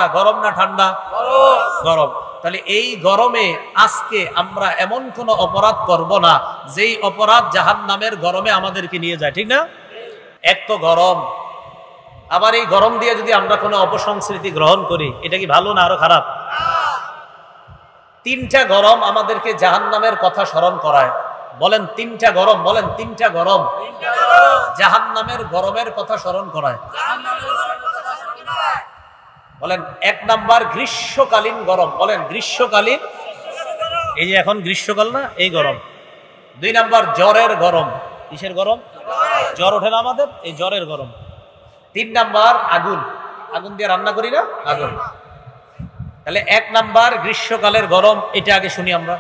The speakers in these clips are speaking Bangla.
ঠান্ডা? গরম না ঠান্ডা? গরম। তাহলে এই গরমে আজকে আমরা এমন কোন অপরাধ করব না যেই অপরাধ জাহান্নামের গরমে আমাদেরকে নিয়ে যায়, ঠিক না? এক তো গরম, আবার এই গরম দিয়ে যদি আমরা কোনো অপসংস্কৃতি গ্রহণ করি, এটা কি ভালো না আরো খারাপ? তিনটা গরম আমাদেরকে জাহান্নামের কথা স্মরণ করায়। বলেন তিনটা গরম, বলেন তিনটা গরম জাহান্নামের গরমের কথা স্মরণ করায়। বলেন এক নাম্বার গ্রীষ্মকালীন গরম, বলেন গ্রীষ্মকালীন, এই যে এখন গ্রীষ্মকাল না, এই গরম। দুই নাম্বার জ্বরের গরম। কিসের গরম? জ্বর ওঠে না আমাদের, এই জ্বরের গরম। তিন নাম্বার আগুন, আগুন দিয়ে রান্না করি না, আগুন। তাহলে এক নাম্বার গ্রীষ্মকালের গরম, এটা আগে শুনি আমরা।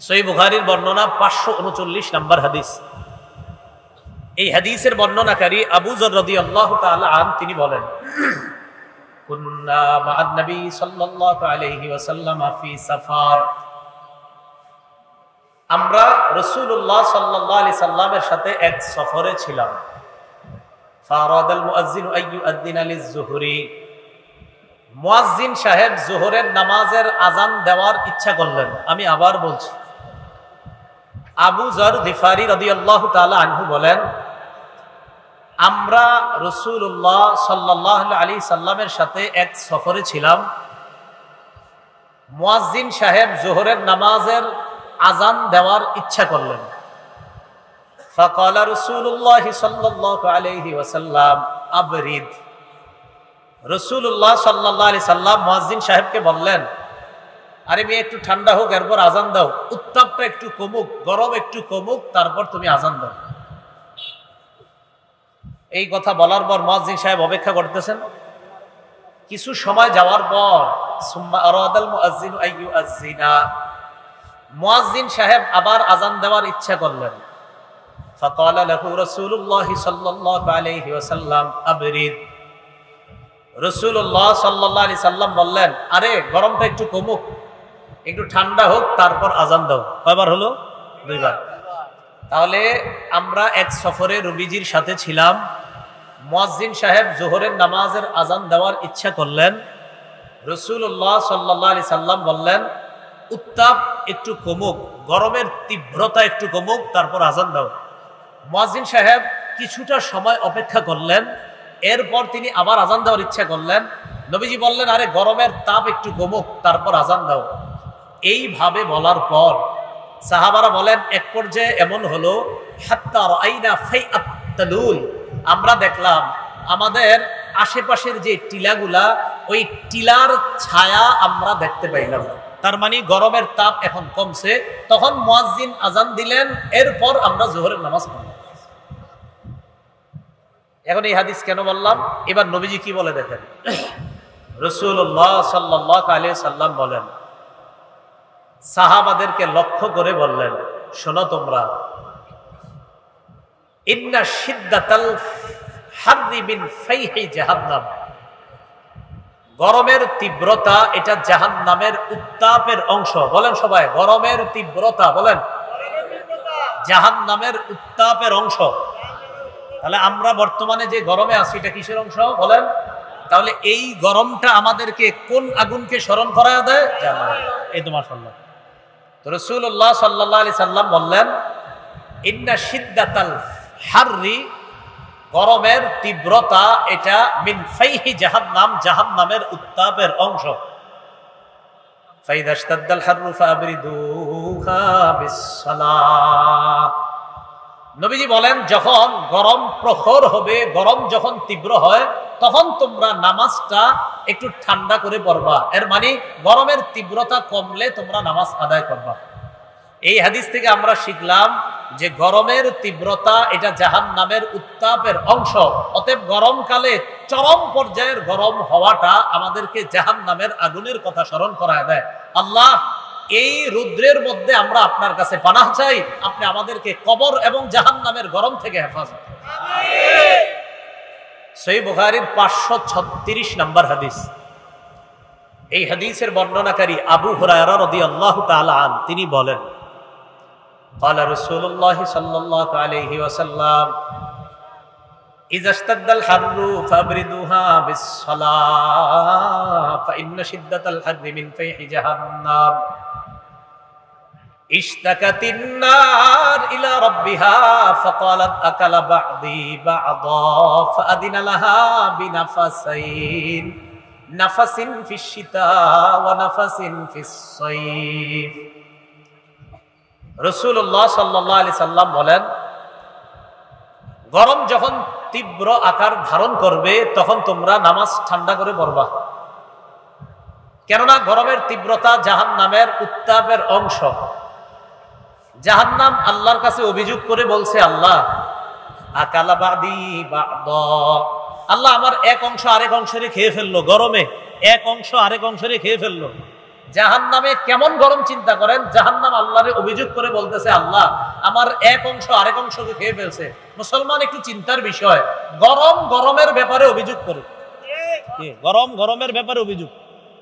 সহিহ বুখারীর বর্ণনা 539 নাম্বার হাদিস। এই হাদিসের বর্ণনাকারী আবু যর রাদিয়াল্লাহু তাআলা আন, তিনি বলেন, কুন্না মা'আন নবী সাল্লাল্লাহু আলাইহি ওয়াসাল্লাম ফি সাফার, আমরা রাসূলুল্লাহ সাল্লাল্লাহু আলাইহি সাল্লামের সাথে এক সফরে ছিলাম। ফারাদাল মুয়াজ্জিনু আইয়ুআদ্দিনা লিয-যুহরি, মুয়াজ্জিন সাহেব যোহরের নামাজের আজান দেওয়ার ইচ্ছা করলেন। আমি আবার বলছি, আবু যর গিফারি রাদিয়াল্লাহু তাআলা আনহু বলেন, আমরা রাসূলুল্লাহ সাল্লাল্লাহু আলাইহি সাল্লামের সাথে এক সফরে ছিলাম। মুয়াজ্জিন সাহেব যোহরের নামাজের আজান দেওয়ার ইচ্ছা করলেন। ফাকালা রাসূলুল্লাহ সাল্লাল্লাহু আলাইহি ওয়াসাল্লাম আবরিদ, রাসূলুল্লাহ সাল্লাল্লাহু আলাইহি সাল্লাম মুয়াজ্জিন সাহেবকে বললেন, আরে মেয়ে একটু ঠান্ডা হোক, এরপর আজান দাও, উত্তাপটা একটু কমুক, গরম একটু কমুক, তারপর তুমি আজান দাও। এই কথা বলার পর মুয়াজ্জিন সাহেব অপেক্ষা করতেছেন। কিছু সময় যাওয়ার পর সুম্মা আরাদাল মুয়াজ্জিনু আইয়ুআজ্জিনা, মুয়াজ্জিন সাহেব আবার আজান দেওয়ার ইচ্ছা করলেন। ফাকালা লাহু রাসূলুল্লাহ সাল্লাল্লাহু আলাইহি ওয়াসাল্লাম আবরিদ, রাসূলুল্লাহ সাল্লাল্লাহু আলাইহি সাল্লাম বললেন, আরে গরমটা একটু কমুক, একটু ঠান্ডা হোক, তারপর আজান দাও। কয়বার হলো? দুইবার। তাহলে আমরা এক সফরে নবীজির সাথে ছিলাম। মুয়াজ্জিন সাহেব যোহরের নামাজের আজান দেওয়ার ইচ্ছা করলেন। রাসূলুল্লাহ সাল্লাল্লাহু আলাইহি সাল্লাম বললেন, উত্তাপ একটু কমুক, গরমের তীব্রতা একটু কমুক, তারপর আজান দাও। মুয়াজ্জিন সাহেব কিছুটা সময় অপেক্ষা করলেন, এরপর তিনি আবার আজান দেওয়ার ইচ্ছা করলেন। নবীজি বললেন, আরে গরমের তাপ একটু কমুক, তারপর আজান দাও। এইভাবে বলার পর সাহাবারা বলেন, এক পর্যায়ে এমন হলো, হাত্তা রাআইনা ফাইআত তালুল, আমরা দেখলাম আমাদের আশেপাশের যে টিলাগুলা, ওই টিলার ছায়া আমরা দেখতে পাইলাম। তার মানে গরমের তাপ এখন কমছে। তখন মুয়াজ্জিন আজান দিলেন, এরপর আমরা যোহরের নামাজ পড়লাম। এখন এই হাদিস কেন বললাম? এবার নবীজি কি বলে দেখেন। রাসূলুল্লাহ সাল্লাল্লাহু আলাইহি সাল্লাম বলেন, সাহাবাদেরকে লক্ষ্য করে বললেন, শোনো তোমরা, ইন্না শিদ্দাতাল হাররি মিন ফাইহি জাহান্নাম, গরমের তীব্রতা এটা জাহান্নামের উত্তাপের অংশ। বলেন সবাই, গরমের তীব্রতা, বলেন জাহান্নামের উত্তাপের অংশ। তাহলে আমরা বর্তমানে যে গরমে আছি, এটা কিসের অংশ বলেন? তাহলে এই গরমটা আমাদেরকে কোন আগুনকে স্মরণ করায় দেয়? জাহান্নাম। এই তো মাশাআল্লাহ। তো রাসূলুল্লাহ সাল্লাল্লাহু আলাইহি সাল্লাম বললেন, ইন্না শিদ্দাতাল হাররি, গরমের তীব্রতা এটা মিন ফাইহি জাহান্নাম, জাহান্নামের উত্তাপের অংশ। ফাইদা ইশতাদ্দাল হাররু ফাবরিদুহা বিসসালাহ, নবীজি বলেন, যখন গরম প্রখর হবে, গরম যখন তীব্র হয়, তখন তোমরা নামাজটা একটু ঠান্ডা করে পড়বা। এর মানে গরমের তীব্রতা কমলে তোমরা নামাজ আদায় করবা। এই হাদিস থেকে আমরা শিখলাম যে গরমের তীব্রতা এটা জাহান্নামের উত্তাপের অংশ। অতএব গরমকালে চরম পর্যায়ের গরম হওয়াটা আমাদেরকে জাহান্নামের আগুনের কথা স্মরণ করায় দেয়। আল্লাহ, এই রুদ্রের মধ্যে আমরা আপনার কাছে পানাহ চাই, আপনি আমাদেরকে কবর এবং জাহান্নামের গরম থেকে হেফাজত। সহিহ বুখারীর 536 নম্বর হাদিস। এই হাদিসের বর্ণনাকারী আবু হুরায়রা রাদিয়াল্লাহু তাআলা আন, তিনি বলেন, قال رسول الله صلى الله عليه وسلم ইযা ইশতাদ্দাল হাররু ফাবরিদুহা বিস-সালাহ ফাইন্না শিদ্দাতাল হাররি মিন ফাইহি জাহান্নাম ইশতাকাতিন নার ইলা রাব্বিহা ফাকালাত আকালা বা'দি বা'দা ফাআদিনা লাহা বিনাফাসাইন নাফাসিন ফিশ-শিতা ওয়া নাফাসিন ফিস-সাইফ। রাসূলুল্লাহ সাল্লাল্লাহু আলাইহি সাল্লাম বলেন, গরম যখন তীব্র আকার ধারণ করবে তখন তোমরা নামাজ ঠান্ডা করে পড়বা, কেননা গরমের তীব্রতা জাহান্নামের উত্তাপের অংশ। জাহান্নাম আল্লাহর কাছে অভিযোগ করে বলছে, আল্লাহ আকালা বাদি বা'দা, আল্লাহ আমার এক অংশ আরেক অংশরে খেয়ে ফেললো, গরমে এক অংশ আরেক অংশরে খেয়ে ফেললো। জাহান্নামে কেমন গরম চিন্তা করেন, জাহান্নাম আল্লাহরে অভিযোগ করে বলতেছে, আল্লাহ আমার এক অংশ আরেক অংশকে খেয়ে ফেলছে। মুসলমান একটু চিন্তার বিষয়, গরম গরমের ব্যাপারে অভিযোগ করে, গরম গরমের ব্যাপারে অভিযোগ।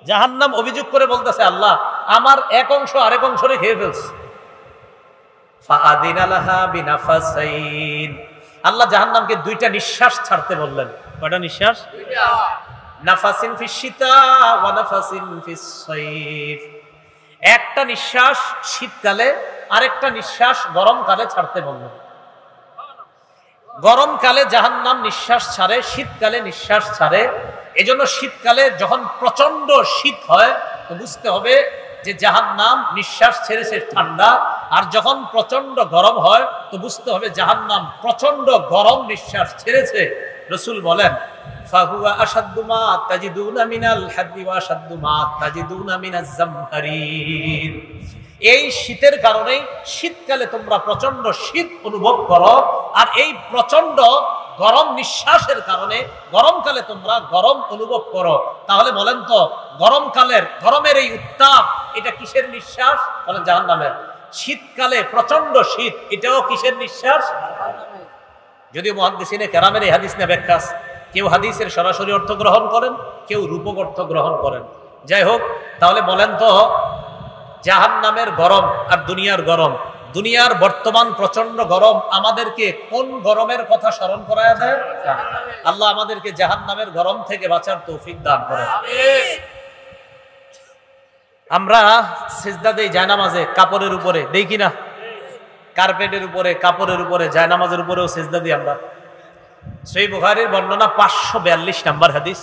জাহান্নাম অভিযোগ করে বলতেছে, আল্লাহ আমার এক অংশ আরেক অংশরে খেয়ে ফেলছে। ফাআদিনা লাহা বিনাফাসাইন, আল্লাহ জাহান্নামকে দুইটা নিঃশ্বাস ছাড়তে বললেন। কয়টা নিঃশ্বাস? দুইটা। নাফাসিন ফিশ-শিতা ওয়া নাফাসিন ফিস-সাইফ, একটা নিঃশ্বাস শীতকালে, আরেকটা নিঃশ্বাস গরমকালে ছাড়তে বললেন। গরমকালে জাহান্নাম নিঃশ্বাস ছাড়ে, শীতকালে নিঃশ্বাস ছাড়ে। এজন্য শীতকালে যখন প্রচন্ড শীত হয় তো বুঝতে হবে যে জাহান্নাম নিঃশ্বাস ছেড়েছে ঠান্ডা, আর যখন প্রচন্ড গরম হয় তো বুঝতে হবে জাহান্নাম প্রচন্ড গরম নিঃশ্বাস ছেড়েছে। রাসূল বলেন, ফাহুয়া আশাদ্দু মা তাজিদুনা মিনাল হাদ্দি ওয়া আশাদ্দু মা তাজিদুনা মিনাজ জামহারির। এই শীতের কারণে শীতকালে তোমরা প্রচন্ড শীত অনুভব করো, আর এই প্রচন্ড গরম নিঃশ্বাসের কারণে গরমকালে তোমরা গরম অনুভব করো। তাহলে বলেন তো, গরমের এই উত্তাপ, এটা কিসের নিঃশ্বাস? বলেন জাহান্নামের। শীতকালে প্রচন্ড শীত, এটাও কিসের নিঃশ্বাস? যদিও মুহাদ্দিসিনে কেরামের এই হাদিস নিয়ে ব্যাখ্যা, কেউ হাদিসের সরাসরি অর্থ গ্রহণ করেন, কেউ রূপক অর্থ গ্রহণ করেন। যাই হোক, তাহলে বলেন তো, জাহান্নামের গরম আর দুনিয়ার গরম, দুনিয়ার বর্তমান প্রচন্ড গরম আমাদেরকে কোন গরমের কথা স্মরণ করায়া দেয়? আল্লাহ আমাদেরকে জাহান্নামের গরম থেকে বাঁচার তৌফিক দান করেন। আমরা সিজদা দেই জায়নামাজে কাপড়ের উপরে, দেই কিনা? কার্পেটের উপরে, কাপড়ের উপরে, জায়নামাজের উপরেও সিজদা দিই আমরা। সহিহ বুখারীর বর্ণনা 542 নম্বর হাদিস।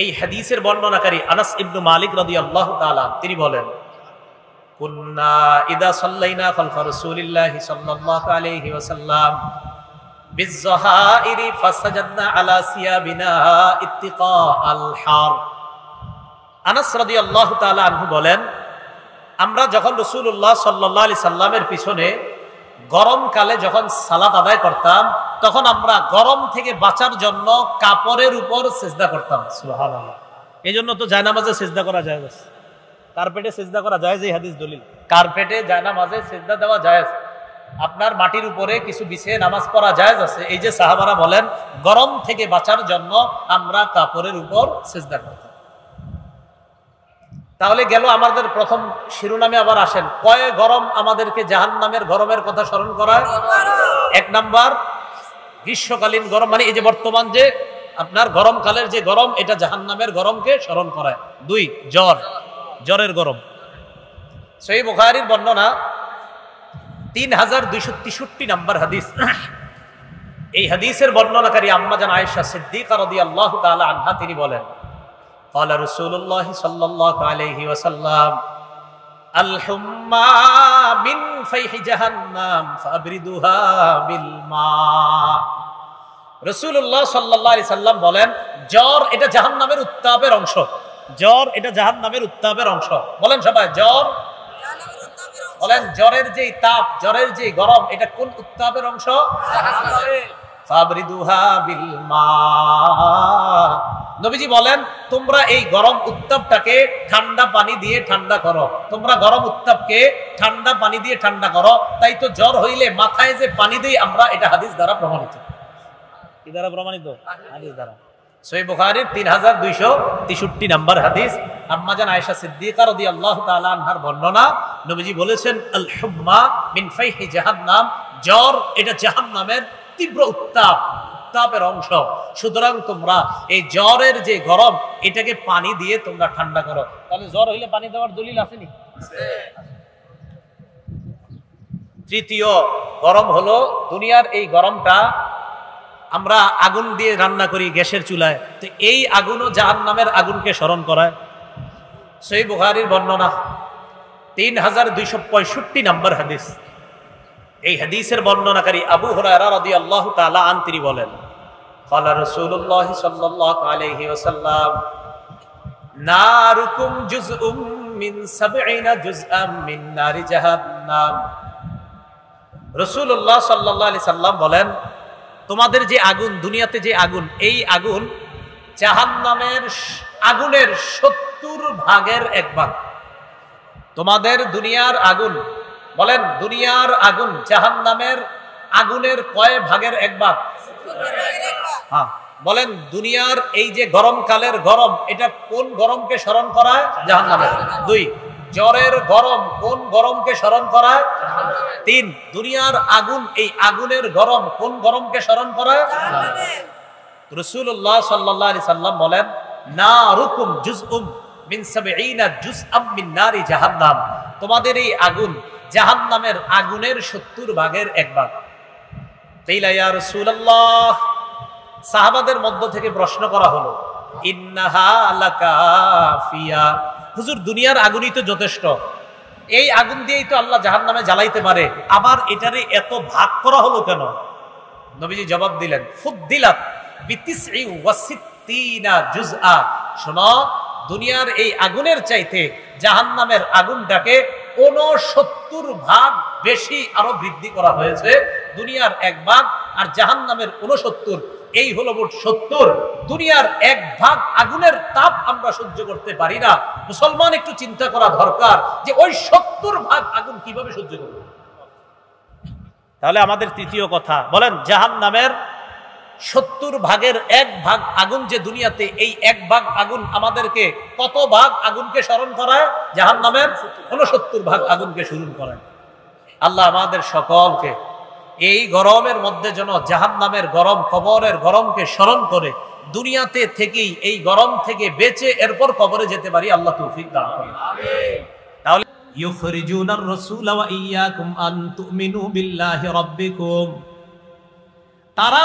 এই হাদিসের বর্ণনাকারী আনাস ইবনে মালিক রাদিয়াল্লাহু তাআলা তিনি বলেন, কুন্না ইদা সাল্লাইনা খালফা রাসূলিল্লাহি সাল্লাল্লাহু আলাইহি ওয়াসাল্লাম বিয-যাহাইরি ফাসাজাদনা আলা সিয়াবিনা ইত্তিকা আল হার। আনাস রাদিয়াল্লাহু তাআলা আনহু বলেন, আমরা যখন রাসূলুল্লাহ সাল্লাল্লাহু আলাইহি সাল্লামের পিছনে গরমকালে যখন সালাত আদায় করতাম, তখন আমরা গরম থেকে বাঁচার জন্য কাপড়ের উপর সিজদা করতাম। সুবহানাল্লাহ। এই জন্য তো জায়নামাজে সিজদা করা যায়, কার্পেটে সিজদা করা যায়, যে হাদিস দলিল। কার্পেটে জায়নামাজে সিজদা দেওয়া যায়, আপনার মাটির উপরে কিছু বিছিয়ে নামাজ পড়া যায় আছে। এই যে সাহাবারা বলেন, গরম থেকে বাঁচার জন্য আমরা কাপড়ের উপর সিজদা করতাম। তাহলে গেল আমাদের প্রথম শিরোনামে। আবার আসেন, কয় গরম আমাদেরকে জাহান্নামের গরমের কথা স্মরণ করায়? 1 নাম্বার গ্রীষ্মকালীন গরম, মানে এই যে বর্তমান যে আপনার গরমকালের যে গরম, এটা জাহান্নামের গরমকে স্মরণ করায়। 2 জ্বরের গরম। সহিহ বুখারীর বর্ণনা 3263 নম্বর হাদিস। এই হাদিসের বর্ণনাকারী আম্মা জান আয়েশা সিদ্দিকা রাদিয়াল্লাহু তাআলা আনহা তিনি বলেন, قال رسول الله صلى الله عليه وسلم الحمى من فيح جهنم فابردوها بالماء। রাসূলুল্লাহ সাল্লাল্লাহু আলাইহি সাল্লাম বলেন, জ্বর এটা জাহান্নামের উত্তাপের অংশ। জ্বর এটা জাহান্নামের উত্তাপের অংশ। বলেন সবাই, জ্বর জাহান্নামের উত্তাপের অংশ। বলেন, জ্বরের যে তাপ, জ্বরের যে গরম, এটা কোন উত্তাপের অংশ? জাহান্নামের। ফাবরিদুহা বিল মা। নবীজি বলেন, তোমরা এই গরম উত্তাপটাকে ঠান্ডা পানি দিয়ে ঠান্ডা করো। তোমরা গরম উত্তাপকে ঠান্ডা পানি দিয়ে ঠান্ডা করো। তাই তো জ্বর হইলে মাথায় যে পানি দেই আমরা, এটা হাদিস দ্বারা প্রমাণিত। কি দ্বারা প্রমাণিত? হাদিস দ্বারা। সহিহ বুখারীর 3263 নম্বর হাদিস। আম্মা জান আয়েশা সিদ্দিকা রাদিয়াল্লাহু তাআলা আনহার বর্ণনা, নবীজি বলেছেন, আল হুম্মা মিন ফাইহি জাহান্নাম, জ্বর এটা জাহান্নামের তীব্র উত্তাপ। কিতাবের অংশ। সুতরাং তোমরা এই জ্বরের যে গরম এটাকে পানি দিয়ে তোমরা ঠান্ডা করো। তাহলে জ্বর হইলে পানি দেওয়ার দলিল আসেনি? তৃতীয় গরম হলো দুনিয়ার এই গরমটা আমরা আগুন দিয়ে রান্না করি গ্যাসের চুলায়, তো এই আগুনও জাহান্নামের আগুনকে স্মরণ করায়। সহিহ বুখারীর বর্ণনা 3265 নম্বর হাদিস। এই হাদিসের বর্ণনাকারী আবু হুরায়রা রাদিয়াল্লাহু তাআলা আন তিনি বলেন, ক্বালা রাসূলুল্লাহ সাল্লাল্লাহু আলাইহি ওয়াসাল্লাম নারুকুম জুজউম মিন 70 জুজআম মিন নারি জাহান্নাম। রাসূলুল্লাহ সাল্লাল্লাহু আলাইহি সাল্লাম বলেন, তোমাদের যে আগুন, দুনিয়াতে যে আগুন, এই আগুন জাহান্নামের আগুনের 70 ভাগের 1 ভাগ। তোমাদের দুনিয়ার আগুন, বলেন দুনিয়ার আগুন জাহান্নামের আগুনের কয় ভাগের 1 ভাগ? হ্যাঁ, বলেন দুনিয়ার এই যে গরমকালের গরম, এটা কোন গরমকে স্মরণ করায়? জাহান্নামের। 2, জ্বরের গরম কোন গরমকে স্মরণ করায়? 3, দুনিয়ার আগুন, এই আগুনের গরম কোন গরমকে স্মরণ করায়? রাসূলুল্লাহ সাল্লাল্লাহু আলাইহি সাল্লাম বলেন, নারুকুম জুজউম মিন 70 জুজআম মিন নারি জাহান্নাম। তোমাদের এই আগুন জাহান্নামের আগুনের 70 ভাগের 1 ভাগ। তাইলা ইয়া রাসূলুল্লাহ, সাহাবাদের মধ্য থেকে প্রশ্ন করা হলো, ইন্নাহা লাকাফিয়া, হুজুর দুনিয়ার আগুনই তো যথেষ্ট, এই আগুন দিয়েই তো আল্লাহ জাহান্নামে জ্বালাইতে পারে, আবার এটারে এত ভাগ করা হলো কেন? নবীজি জবাব দিলেন, ফুদ্দিলাত বিতিসঈ ওয়া সিত্তিনা জুজআ। শোনো, দুনিয়ার এই আগুনের চাইতে জাহান্নামের আগুনটাকে 69 ভাগ বেশি আরো বৃদ্ধি করা হয়েছে। দুনিয়ার 1 ভাগ আর জাহান্নামের 69, এই হলো মোট 70। দুনিয়ার 1 ভাগ আগুনের তাপ আমরা সহ্য করতে পারি না। মুসলমান একটু চিন্তা করা দরকার যে ওই 70 ভাগ আগুন কিভাবে সহ্য করবে। তাহলে আমাদের তৃতীয় কথা, বলেন জাহান্নামের 70 ভাগের 1 ভাগ আগুন যে দুনিয়াতে, এই 1 ভাগ আগুন আমাদেরকে কত ভাগ আগুনকে স্মরণ করায়? জাহান্নামের 69 ভাগ আগুনকে স্মরণ করায়। আল্লাহ আমাদের সকলকে এই গরমের মধ্যে যেন জাহান্নামের গরম, কবরের গরমকে স্মরণ করে দুনিয়াতে থেকেই এই গরম থেকে বেঁচে এরপর কবরে যেতে পারি, আল্লাহ তৌফিক দান করেন। তাহলে ইউখরিজুনার রাসূলা ওয়া ইয়্যাকুম আন তুমিনু বিল্লাহি রাব্বিকুম, তারা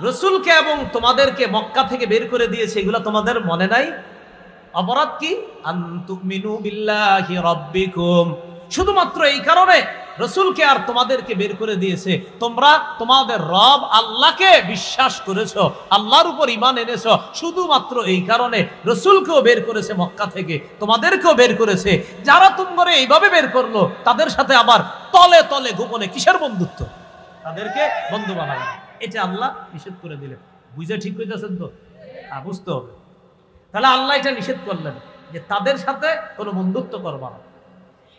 রসুলকে এবং তোমাদেরকে মক্কা থেকে বের করে দিয়েছে, এগুলো তোমাদের মনে নাই? অপরাধ কি? আন তুমিনু বিল্লাহি রাব্বিকুম, শুধুমাত্র এই কারণে রসুলকে আর তোমাদেরকে বের করে দিয়েছে, তোমরা তোমাদের রব আল্লাহকে বিশ্বাস করেছো, আল্লাহর উপর ঈমান এনেছো, শুধুমাত্র এই কারণে রসুলকেও বের করেছে মক্কা থেকে, তোমাদেরকেও বের করেছে। যারা তোমরা এইভাবে বের করলো, তাদের সাথে আবার তলে তলে গোপনে কিসের বন্ধুত্ব? তাদেরকে বন্ধু বানাবে, এটা আল্লাহ নিষেধ করে দিলেন। বুঝে ঠিক কইতেছেন তো? বুঝতে হবে। তাহলে আল্লাহ এটা নিষেধ করলেন যে তাদের সাথে কোনো বন্ধুত্ব করবা না।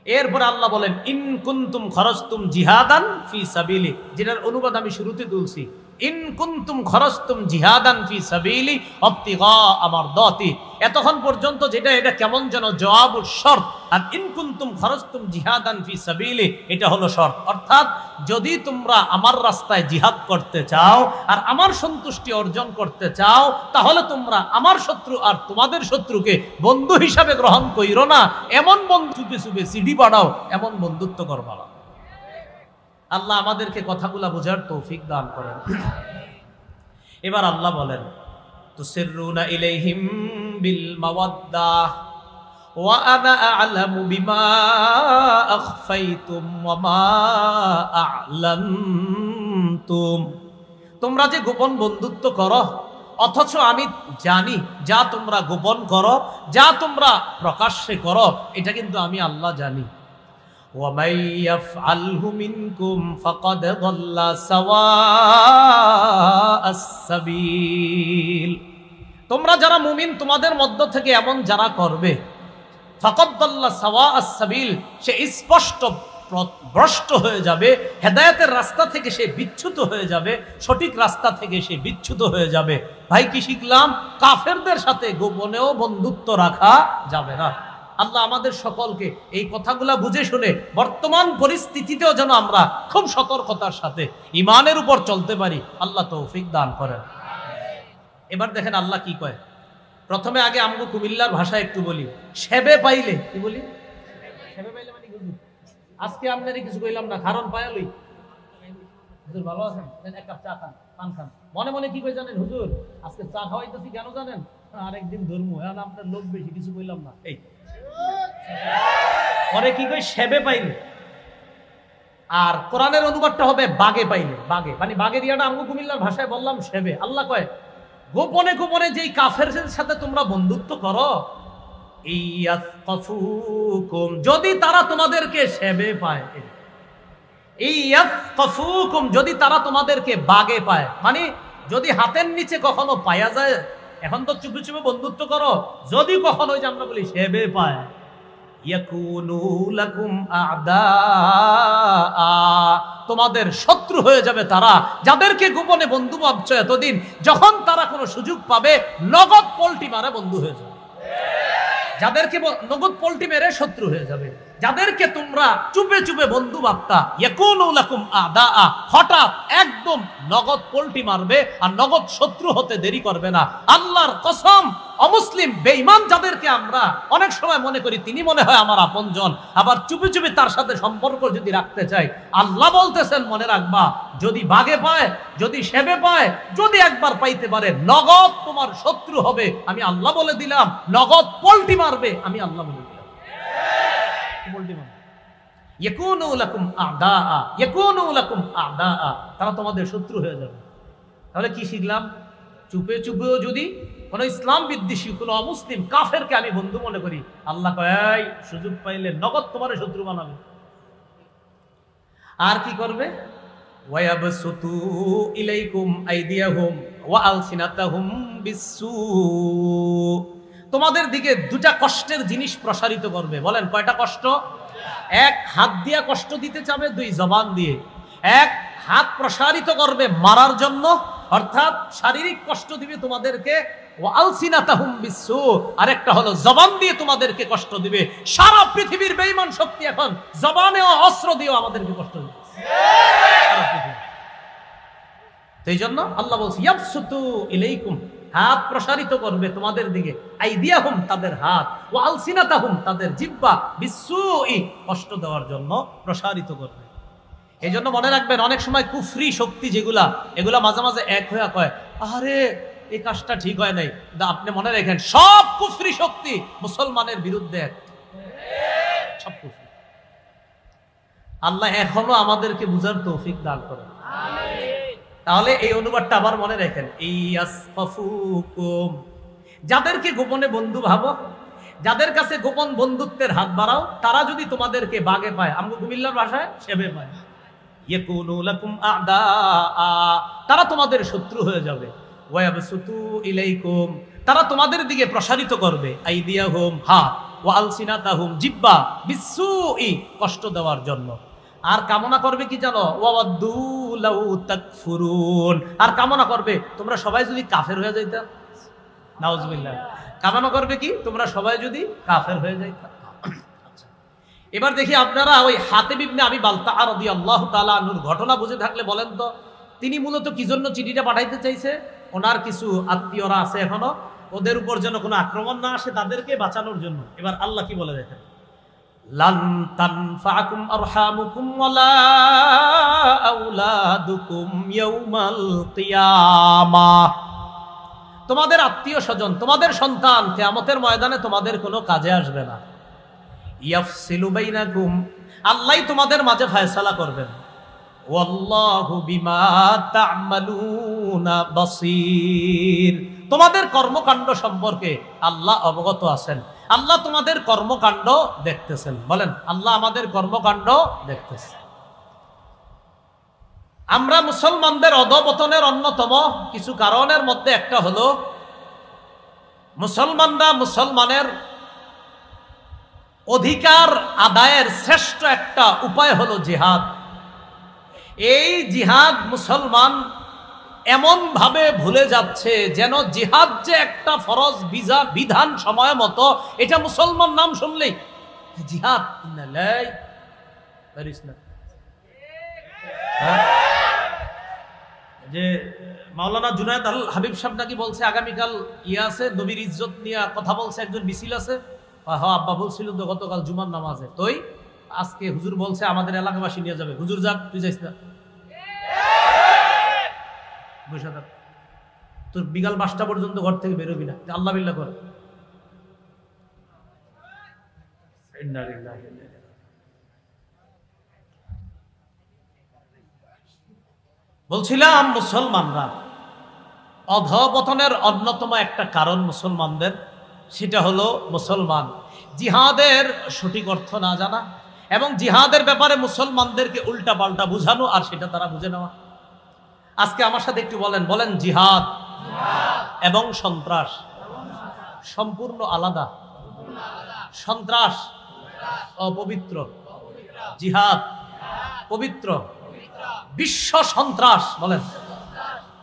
এরপর আল্লাহ বলেন, ইন কুনতুম খরজতুম জিহাদান ফি সাবিলি, যেটার অনুবাদ আমি শুরুতে তুলছি, ইন কুনতুম খরজতুম জিহাদান ফি সাবিলি ইবতিগা মারদাতি। এতক্ষণ পর্যন্ত যেটা, এটা কেমন যেন জবাবুল শর্ত, আর ইন কুনতুম খরজতুম জিহাদান ফি সাবিলি এটা হলো শর্ত। অর্থাৎ যদি তোমরা আমার রাস্তায় জিহাদ করতে চাও আর আমার সন্তুষ্টি অর্জন করতে চাও, তাহলে তোমরা আমার শত্রু আর তোমাদের শত্রুকে বন্ধু হিসাবে গ্রহণ কইরো না, এমন বন্ধু চুপে চুপে সিডি পাঠাও, এমন বন্ধুত্ব করবা না। আল্লাহ আমাদেরকে কথাগুলা বোঝার তৌফিক দান করেন। এবার আল্লাহ বলেন, তুসিররুনা ইলাইহিম বিল মাওয়াদ্দাহ ওয়া আনা আ'লামু বিমা আখফাইতুম ওয়া মা আ'লানতুম। তোমরা যে গোপন বন্ধুত্ব করো, অথচ আমি জানি যা তোমরা গোপন করো, যা তোমরা প্রকাশ্যে করো, এটা কিন্তু আমি আল্লাহ জানি। وَمَن يَفْعَلْهُ مِنكُمْ فَقَدْ ضَلَّ سَوَاءَ السَّبِيلِ। তোমরা যারা মুমিন, তোমাদের মধ্য থেকে এমন যারা করবে, ফাকাদ দাল্লা সাওয়া আস-সাবিল, সে স্পষ্ট ভ্রষ্ট হয়ে যাবে, হেদায়েতের রাস্তা থেকে সে বিচ্যুত হয়ে যাবে, সঠিক রাস্তা থেকে সে বিচ্যুত হয়ে যাবে। ভাই কি শিখলাম? কাফেরদের সাথে গোপনেও বন্ধুত্ব রাখা যাবে না। আল্লাহ আমাদের সকলকে এই কথাগুলা বুঝে শুনে বর্তমান পরিস্থিতিতেও যেন আমরা খুব সতর্কতার সাথে ঈমানের উপর চলতে পারি, আল্লাহ তৌফিক দান করেন। এবার দেখেন আল্লাহ কি কয়। প্রথমে আগে আমগো কুমিল্লার ভাষায় একটু বলি, সেবে পাইলে কি বলি? সেবে পাইলে মানে কি? আজকে আপনারই কিছু কইলাম না, কারণ পায়ালই হুজুর ভালো আছেন, এক কাপ চা খান, পান খান। মনে মনে কি কই জানেন? হুজুর আজকে চা খাওয়াইতেছি কেন জানেন? আরেকদিন ধর্ম, এখন আপনার লোক বেশি, কিছু কইলাম না। এই পরে কি কই? সেবে পাইলে। আর কোরআনের অনুবাদটা হবে বাগে পাইলে। বাগে মানে বাগের ইয়াটা আমগো কুমিল্লার ভাষায় বললাম সেবে। আল্লাহ কয় গোপনে গোপনে যেই কাফেরদের সাথে তোমরা বন্ধুত্ব করো, ইয়াসকাফুকুম, যদি তারা তোমাদেরকে সেবে পায়, ইয়াসকাফুকুম, যদি তারা তোমাদেরকে বাগে পায়, মানে যদি হাতের নিচে কখনো পায়া যায়, এখন তো চুপে চুপে বন্ধুত্ব করো, যদি কখনো ওই যে আমরা বলি সেবে পায়, ইয়াকুনু লাকুম আ'দা, তোমাদের শত্রু হয়ে যাবে তারা, যাদেরকে গোপনে বন্ধু ভাবছো এতদিন, যখন তারা কোনো সুযোগ পাবে নগদ পল্টি মারে বন্ধু হয়ে যাবে। যাদেরকে নগদ পল্টি মেরে শত্রু হয়ে যাবে, যাদেরকে তোমরা চুপে চুপে বন্ধু ভাবতা, ইয়াকুনু লাকুম আ'দা, হঠাৎ একদম নগদ পল্টি মারবে আর নগদ শত্রু হতে দেরি করবে না। আল্লাহর কসম, অমুসলিম বেঈমান যাদেরকে আমরা অনেক সময় মনে করি তিনি মনে হয় আমার আপনজন, আবার চুপে চুপে তার সাথে সম্পর্ক যদি রাখতে চাই, আল্লাহ বলতেছেন মনে রাখবা, যদি বাগে পায়, যদি সেবে পায়, যদি একবার পাইতে পারে, নগদ তোমার শত্রু হবে, আমি আল্লাহ বলে দিলাম। নগদ পল্টি মারবে, আমি আল্লাহ বলে দিলাম। পল্টি মারবে, ইয়াকুনু লাকুম আ'দা, ইয়াকুনু লাকুম আ'দা, তারা তোমাদের শত্রু হয়ে যাবে। তাহলে কি শিখলাম? চুপে চুপেও যদি কোন ইসলাম বিদ্বেষী কোন অমুসলিম কাফেরকে আমি বন্ধু মনে করি, আল্লাহ কয় সুযোগ পাইলে নগদ তোমার শত্রু বানাবে। আর কি করবে? ওয়ায়াবসুতু ইলাইকুম আইদিয়াহুম ওয়া আলসিনাতাহুম বিসসু, তোমাদের দিকে দুটা কষ্টের জিনিস প্রসারিত করবে। বলেন কয়টা কষ্ট? এক, হাত দিয়া কষ্ট দিতে চাবে, দুই, জবান দিয়ে। এক, হাত প্রসারিত করবে মারার জন্য, অর্থাৎ শারীরিক কষ্ট দিবে তোমাদেরকে, ওয়া আলসিনাতাহুম বিসসু, আরেকটা হলো জবান দিয়ে তোমাদেরকে কষ্ট দিবে। সারা পৃথিবীর বেঈমান শক্তি এখন জবানেও অস্ত্র দিয়েও আমাদেরকে কষ্ট দিবে। এই জন্য আল্লাহ বলছে ইয়াবসুতু ইলাইকুম, হাত প্রসারিত করবে তোমাদের দিকে, আইদিয়াহুম, তাদের হাত, ওয়া আলসিনাতাহুম, তাদের জিহ্বা, বিসসুই, কষ্ট দেওয়ার জন্য প্রসারিত করবে। এই জন্য মনে রাখবেন, অনেক সময় কুফরি শক্তি যেগুলা, এগুলা মাঝে মাঝে এক হয়ে কয় আরে এই কাজটা ঠিক হয় নাই, আপনি মনে রাখেন সব কুফরি শক্তি মুসলমানের বিরুদ্ধে এক, সব কুফরি। আল্লাহ এখনো আমাদেরকে বুঝার তৌফিক দান করেন। তাহলে এই অনুবাদটা আবার মনে রাখেন, ইয়াসকাফুকুম, যাদেরকে গোপনে বন্ধু ভাবো, যাদের কাছে গোপন বন্ধুত্বের হাত বাড়াও, তারা যদি তোমাদেরকে বাগে পায়, আমগো কুমিল্লার ভাষায় সেবে পায়, ইয়াকুনু লাকুম আ'দা, তারা তোমাদের শত্রু হয়ে যাবে। ওয়ায়াবসুতু ইলাইকুম, তারা তোমাদের দিকে প্রসারিত করবে, আইদিয়াহুম, হাত, ওয়া আলসিনাতাহুম, জিহ্বা, বিসসুই, কষ্ট দেওয়ার জন্য। আর কামনা করবে কি জানো? ওয়াওয়াদ্দু লাউ তাকফুরুন, আর কামনা করবে তোমরা সবাই যদি কাফের হয়ে যাইতা। নাউজুবিল্লাহ। কামনা করবে কি? তোমরা সবাই যদি কাফের হয়ে যাইতা। এবার দেখি আপনারা ওই হাতেব ইবনে আবি বালতাআ রাদিয়াল্লাহু তাআলা আনহুর ঘটনা বুঝে থাকলে বলেন তো, তিনি মূলত কি জন্য চিঠিটা পাঠাইতে চাইছে? ওনার কিছু আত্মীয়রা আছে এখনো, ওদের উপর যেন কোনো আক্রমণ না আসে, তাদেরকে বাঁচানোর জন্য। এবার আল্লাহ কি বলে দেখেন, লান তানফাকুম আরহামুকুম ওয়ালা আওলাদুকুম ইয়াউমাল কিয়ামাহ, তোমাদের আত্মীয় স্বজন, তোমাদের সন্তান কিয়ামতের ময়দানে তোমাদের কোনো কাজে আসবে না। ইয়াফসিলু বাইনাকুম, আল্লাহ তোমাদের মাঝে ফয়সালা করবেন। ওয়াল্লাহু বিমা তা'মালুনা বাসীর, তোমাদের কর্মকাণ্ড সম্পর্কে আল্লাহ অবগত আছেন। আল্লাহ তোমাদের কর্মকাণ্ড দেখতেছেন। বলেন আল্লাহ আমাদের কর্মকাণ্ড দেখতেছেন। আমরা মুসলমানদের অধঃপতনের অন্যতম কিছু কারণের মধ্যে একটা হলো, মুসলমানরা মুসলমানের অধিকার আদায়ের শ্রেষ্ঠ একটা উপায় হলো জিহাদ। এই জিহাদ মুসলমান এমন ভাবে ভুলে যাচ্ছে যেন জিহাদ যে একটা ফরজ বিধান সময় মতো, এটা মুসলমান নাম শুনলেই জিহাদ। যে মাওলানা জুনায়েদ আল হাবিব সাহেব নাকি বলছে আগামীকাল আছে নবীর ইজ্জত নিয়ে কথা বলছে, একজন মিছিল আছে। হ্যাঁ আব্বা বলছিল তো গতকাল জুমার নামাজে, তোই আজকে হুজুর বলছে আমাদের এলাকাবাসী নিয়ে যাবে। হুজুর যাক, তুই যাইস না, বসে থাক, তোর বিকাল 5টা পর্যন্ত ঘর থেকে বেরোবি না, আল্লাহ বিল্লাহ কর। বলছিলাম মুসলমানরা অধঃপতনের অন্যতম একটা কারণ মুসলমানদের, সেটা হলো মুসলমান জিহাদের সঠিক অর্থ না জানা এবং জিহাদের ব্যাপারে মুসলমানদেরকে উল্টা পাল্টা বুঝানো আর সেটা তারা বুঝে নেওয়া। আজকে আমার সাথে একটু বলেন, বলেন জিহাদ এবং সন্ত্রাস সম্পূর্ণ আলাদা। সন্ত্রাস অপবিত্র, জিহাদ পবিত্র। বিশ্ব সন্ত্রাস, বলেন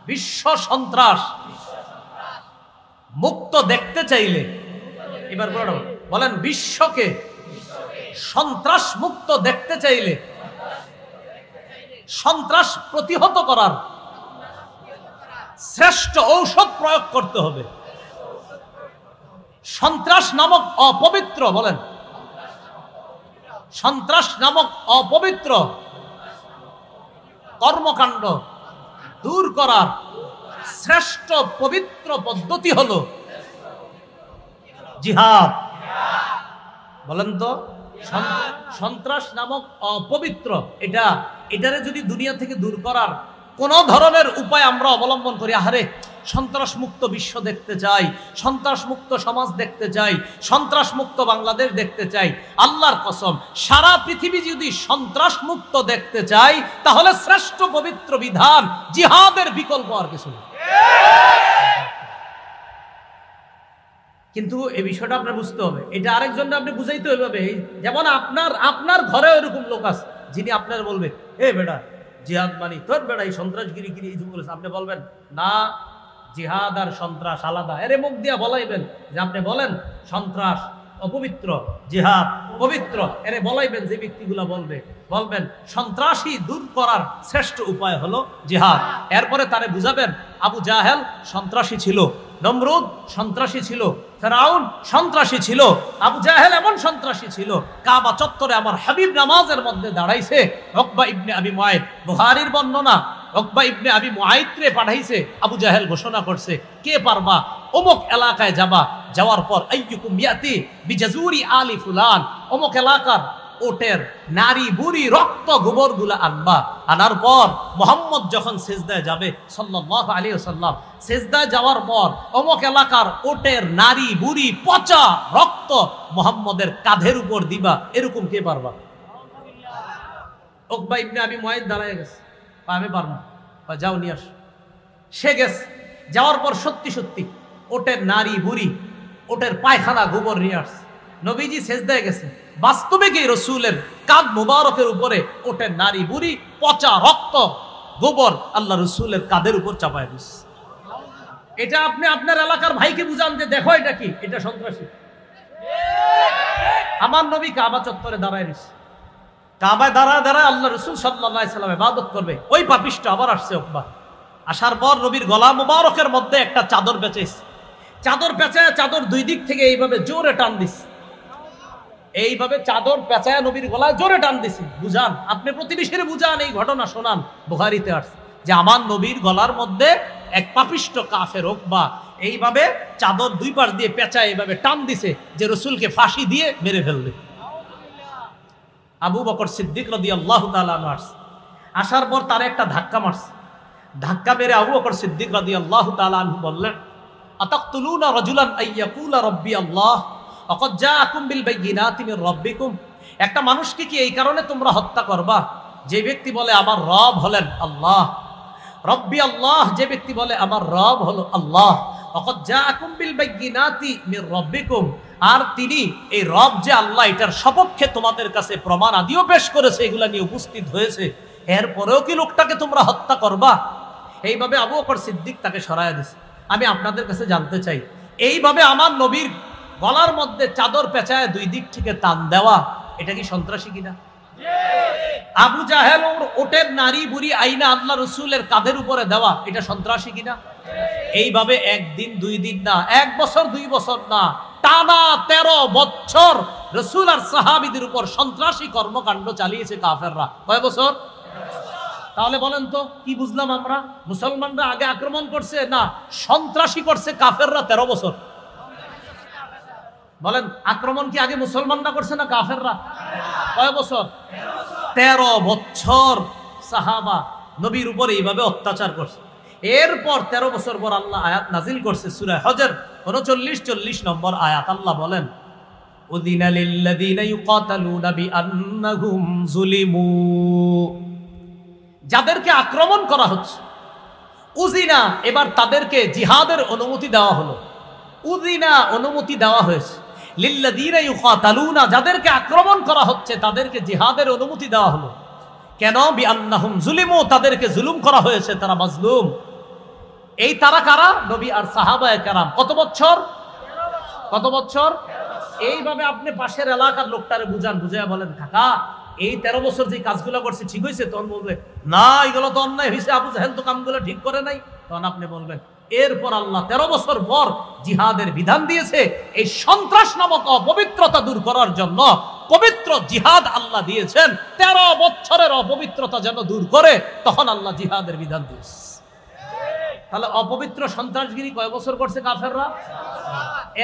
বিশ্ব সন্ত্রাস মুক্ত দেখতে চাইলে, এবার বলেন বিশ্বকে সন্ত্রাস মুক্ত দেখতে চাইলে সন্ত্রাস প্রতিহত করার শ্রেষ্ঠ ঔষধ প্রয়োগ করতে হবে। সন্ত্রাস নামক অপবিত্র, বলেন সন্ত্রাস নামক অপবিত্র কর্মকাণ্ড দূর করার শ্রেষ্ঠ পবিত্র পদ্ধতি হলো জিহাদ। বলেন তো, সন্ত্রাস নামক অপবিত্র এটারে যদি দুনিয়া থেকে দূর করার কোন ধরনের উপায় আমরা অবলম্বন করি, আহারে সন্ত্রাস মুক্ত বিশ্ব দেখতে চাই, সন্ত্রাস মুক্ত সমাজ দেখতে চাই, সন্ত্রাস মুক্ত বাংলাদেশ দেখতে চাই, আল্লাহর কসম সারা পৃথিবী যদি সন্ত্রাস মুক্ত দেখতে চাই তাহলে শ্রেষ্ঠ পবিত্র বিধান জিহাদের বিকল্প আর কিছু নেই। কিন্তু এই বিষয়টা আপনার বুঝতে হবে, এটা আরেকজনকে আপনি বুঝাইতে হবে। যেমন আপনার ঘরে এরকম লোক আছে যিনি আপনার বলবে, এ বেটা জিহাদ মানি, তোর বেটা এই সন্ত্রাসগিরি গিরি আপনি বলবেন না জিহাদ আর সন্ত্রাস আলাদা। এর মুখ দিয়া বলাইবেন যে আপনি বলেন সন্ত্রাস অপবিত্র, জিহাদ পবিত্র। এর বলাইবেন যে ব্যক্তিগুলা বলবেন সন্ত্রাসী দূর করার শ্রেষ্ঠ উপায় হলো জিহাদ। এরপরে তারে বুঝাবেন আবু জাহেল সন্ত্রাসী ছিল, নমরুদ সন্ত্রাসী ছিল, ফেরাউন সন্ত্রাসী ছিল, আবু জাহেল এমন সন্ত্রাসী ছিল। কাবা চত্বরে আমার হাবিব নামাজের মধ্যে দাঁড়াইছে, উকবা ইবনে আবি মুআইদ, বুখারীর বর্ণনা, উকবা ইবনে আবি মুআইদকে পাঠাইছে, আবু জাহেল ঘোষণা করছে কে পারবা অমুক এলাকায় যাওয়ার পর আইয়ুকুম ইয়াতি বিজাজুরি আলি ফুলান, অমুক এলাকার ওটের নারী বুড়ি রক্ত গোবর গুলা আনবা। আনার পর মুহাম্মদ যখন সিজদায় যাবে সাল্লাল্লাহু আলাইহি ওয়াসাল্লাম, সিজদায় যাওয়ার পর অমুক এলাকার ওটের নারী বুড়ি পচা রক্ত মুহাম্মদের কাঁধের উপর দিবা। এরকম কে পারবা? উকবা ইবনে আবি মুআইদ দাঁড়ায় গেছে, আমি পারবো, যাও নিয়ে আস। সে গেছে, যাওয়ার পর সত্যি সত্যি ওটের নারী বুড়ি ওটের পায়খানা গোবর নিয়ে আসছে। নবীজি সিজদায় গেছে, বাস্তবে কি রসুলের কাঁধ মুবারকের উপরে ওটের নারী বুড়ি পচা রক্ত গোবর আল্লাহ রসুলের কাঁধের উপর চাপায় দিচ্ছে। এটা আপনি আপনার এলাকার ভাইকে বুঝান যে দেখো এটা কি, এটা সন্ত্রাসী। আমার নবী কাবা চত্বরে দাঁড়ায় দিচ্ছে, কাবায় দাঁড়ায় আল্লাহ রসুল সাল্লাল্লাহু আলাইহি সাল্লাম ইবাদত করবে। ওই পাপিষ্ঠ আবার আসছে উকবা। আসার পর নবীর গলা মুবারকের মধ্যে একটা চাদর পেঁচেছে, চাদর পেঁচায় চাদর দুই দিক থেকে এইভাবে জোরে টান দিচ্ছে, এইভাবে চাদর পেঁচায় নবীর গলায় জোরে টান দিছে। বুঝান, আপনি প্রতিবেশীর বুঝান, এই ঘটনা শোনান। বুখারীতে আসছে যে আমার নবীর গলার মধ্যে এক পাপিষ্ঠ কাফের উকবা এইভাবে চাদর দুই পাশ দিয়ে পেঁচায় এইভাবে টান দিছে যে রসুলকে ফাঁসি দিয়ে মেরে ফেলবে। আবু বকর সিদ্দিক রাদিয়াল্লাহু তাআলা আনহু আসছে, আসার পর তার একটা ধাক্কা মারছে, ধাক্কা মেরে আবু বকর সিদ্দিক রাদিয়াল্লাহু তাআলা আনহু বললেন, আতাকতুলুনা রাজুলান আইয়াকুলা রাব্বি আল্লাহ ওয়াকাদ জাআকুম বিল বাইয়িনাতি মির রাব্বিকুম। একটা মানুষকে কি এই কারণে তোমরা হত্যা করবা যে ব্যক্তি বলে আমার রব হলেন আল্লাহ, রব্বি আল্লাহ, যে ব্যক্তি বলে আমার রব হলো আল্লাহ, ওয়াকাদ জাআকুম বিল বাইয়িনাতি মির রাব্বিকুম, আর তিনি এই রব যে আল্লাহ এটার সপক্ষে তোমাদের কাছে প্রমাণ আদিও পেশ করেছে, এগুলা নিয়ে উপস্থিত হয়েছে, এরপরেও কি লোকটাকে তোমরা হত্যা করবা? এইভাবে আবু বকর সিদ্দিক তাকে সরায়া দিছে। আমি আপনাদের কাছে জানতে চাই, এইভাবে আমার নবীর গলার মধ্যে চাদর পেঁচায় দুই দিক থেকে টান দেওয়া, এটা কি সন্ত্রাসী কিনা? আবু জাহেল ওর ওটের নারী বুড়ি আইনা আল্লাহ রসুলের কাঁধের উপরে দেওয়া, এটা সন্ত্রাসী কিনা? এইভাবে একদিন দুই দিন না, 1 বছর 2 বছর না, টানা 13 বছর রসুল আর সাহাবীদের উপর সন্ত্রাসী কর্মকাণ্ড চালিয়েছে কাফেররা। কয় বছর? তাহলে বলেন তো কি বুঝলাম আমরা? মুসলমানরা আগে আক্রমণ করছে না সন্ত্রাসী করছে কাফেররা 13 বছর? বলেন আক্রমণ কি আগে মুসলমানরা করছে না কাফেররা? কয় বছর? 13 বছর সাহাবা নবীর উপর এইভাবে অত্যাচার করছে। এরপর 13 বছর পর আল্লাহ আয়াত নাজিল করছে সূরা হজর 39-40 নম্বর আয়াত। আল্লাহ বলেন উযিনা লিল্লাযীনা ইউকাতালুনা বিআন্নাহুম যুলিমু, যাদেরকে আক্রমণ করা হচ্ছে উযিনা, এবার তাদেরকে জিহাদের অনুমতি দেওয়া হলো। উযিনা অনুমতি দেওয়া হয়েছে, লিল্লাযীনা ইউকাতালুনা যাদেরকে আক্রমণ করা হচ্ছে তাদেরকে জিহাদের অনুমতি দেওয়া হলো। কেন? বিআন্নাহুম যুলিমু, তাদেরকে জুলুম করা হয়েছে, তারা মাজলুম। এই তারা কারা? নবী আর সাহাবায়ে কেরাম। কত বছর? কত বছর? এইভাবে আপনি পাশের এলাকার লোকটারে বুঝান, বুঝাইয়া বলেন কাকা এই 13 বছর যে কাজগুলো করছে ঠিক হয়েছে? তখন বলবে না এগুলো তো অন্যায় হয়েছে, আবু জাহেল তো কামগুলো ঠিক করে নাই। তখন আপনি বলবেন এরপর আল্লাহ 13 বছর পর জিহাদের বিধান দিয়েছে এই সন্ত্রাস নামক অপবিত্রতা দূর করার জন্য। পবিত্র জিহাদ আল্লাহ দিয়েছেন 13 বছরের অপবিত্রতা যেন দূর করে, তখন আল্লাহ জিহাদের বিধান দিয়েছে। তাহলে অপবিত্র সন্ত্রাসগিরি কয় বছর করছে কাফেররা?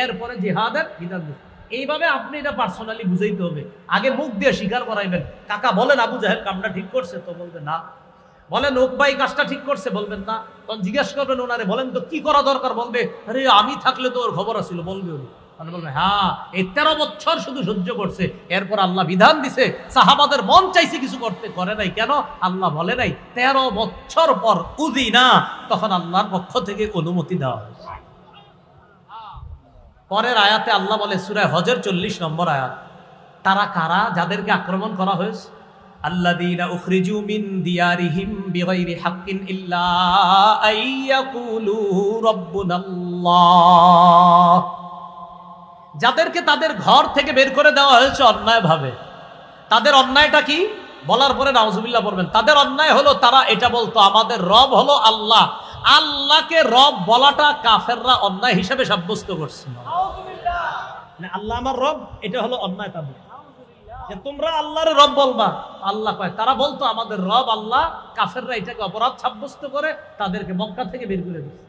এরপরে জিহাদের বিধান দিয়েছে। এইভাবে আপনি এটা পার্সোনালি বুঝাইতে হবে, আগে মুখ দিয়ে স্বীকার করাইবেন কাকা বলেন আবু জাহেল কামটা ঠিক করছে? তো বলবে না। বলেন উকবাই কাজটা ঠিক করছে? বলবেন না। তখন জিজ্ঞেস করবেন ওনারে বলেন তো কি করা দরকার? বলবে আরে আমি থাকলে তো ওর খবর আছিল। বলবে উনি, মানে বলবে হ্যাঁ এই 13 বছর শুধু সহ্য করছে, এরপর আল্লাহ বিধান দিছে। সাহাবাদের মন চাইছে কিছু করতে, করে নাই। কেন? আল্লাহ বলে নাই। 13 বছর পর উযিনা, তখন আল্লাহর পক্ষ থেকে অনুমতি দেওয়া হয়েছে। পরের আয়াতে আল্লাহ বলে সূরা হজর 40 নম্বর আয়াত, তারা কারা যাদেরকে আক্রমণ করা হয়েছে? আল্লাযীনা উখরিজু মিন দিয়ারিহিম বিগাইরি হাক্কিন ইল্লা আইয়াকুলু রাব্বুনাল্লাহ, যাদেরকে তাদের ঘর থেকে বের করে দেওয়া হয়েছে অন্যায়ভাবে। তাদের অন্যায়টা কি? বলার পরে নাউজুবিল্লাহ পড়বেন। তাদের অন্যায় হলো তারা এটা বলতো আমাদের রব হলো আল্লাহ। আল্লাহকে রব বলাটা কাফেররা অন্যায় হিসেবে সাব্যস্ত করছে। আল্লাহ আমার রব, এটা হলো অন্যায় তাদের। তোমরা আল্লাহর রব বলবা, আল্লাহ কয় তারা বলতো আমাদের রব আল্লাহ। কাফেররা এটাকে অপরাধ সাব্যস্ত করে তাদেরকে মক্কা থেকে বের করে দিয়েছে।